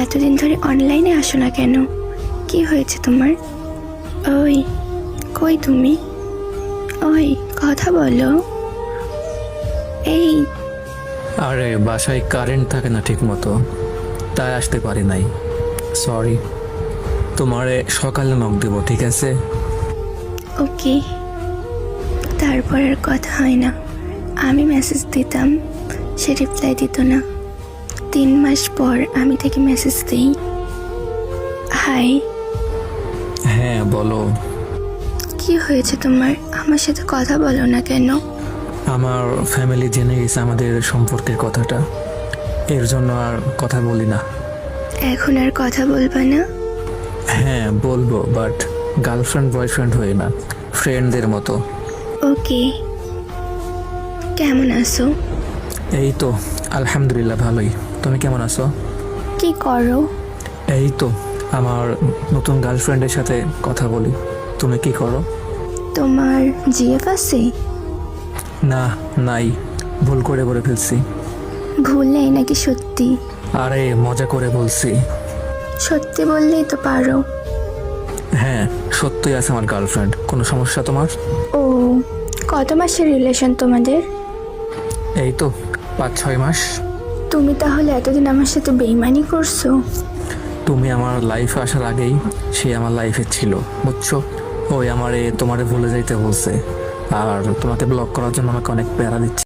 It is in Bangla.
এতদিন ধরে অনলাইনে আসো না কেন? কি হয়েছে তোমার? ওই, কই তুমি? ওই, কথা বলো। এই, আরে বাসায় কারেন্ট থাকে না ঠিক মতো, তাই আসতে পারি নাই। সরি। তোমারে সকালে নক দেব, ঠিক আছে? ওকে। তারপর আর কথা হয় না। আমি মেসেজ দিতাম, সে রিপ্লাই দিত না। 3 মাস পর আমি তাকে মেসেজ দিই, হাই। হ্যাঁ বলো। কি হয়েছে তোমার? আমার সাথে কথা বলো না কেন? আমার ফ্যামিলি জেনে গেছে আমাদের সম্পর্কের কথাটা, এর জন্য আর কথা বলি না। এখন আর কথা বলবা না? হ্যাঁ বলবো, বাট গার্লফ্রেন্ড বয়ফ্রেন্ড হয়ে না, ফ্রেন্ডদের মতো। ওকে। কেমন আছো? এই তো আলহামদুলিল্লাহ ভালোই। তুমি কেমন আছো? কি করো? এই তো আমার নতুন গার্লফ্রেন্ডের সাথে কথা বলি। তুমি কি করো? তোমার জিএফ আছে? না, নাই, ভুল করে বলে ফেলছি। ভুল নেই নাকি সত্যি? আরে মজা করে বলছি। সত্যি বললেই তো পারো। হ্যাঁ সত্যই আছে আমার গার্লফ্রেন্ড। কোনো সমস্যা তোমার? ও, কত মাসের রিলেশন তোমাদের? এই তো 5-6 মাস। তুমি তাহলে এতদিন আমার সাথে বেইমানি করছো? তুমি আমার লাইফে আসার আগেই সে আমার লাইফে ছিল, বুঝছো? ওই তোমারে ভুলে যাইতে বলছে, আর তোমাকে ব্লক করার জন্য আমাকে অনেক প্যারা দিচ্ছে।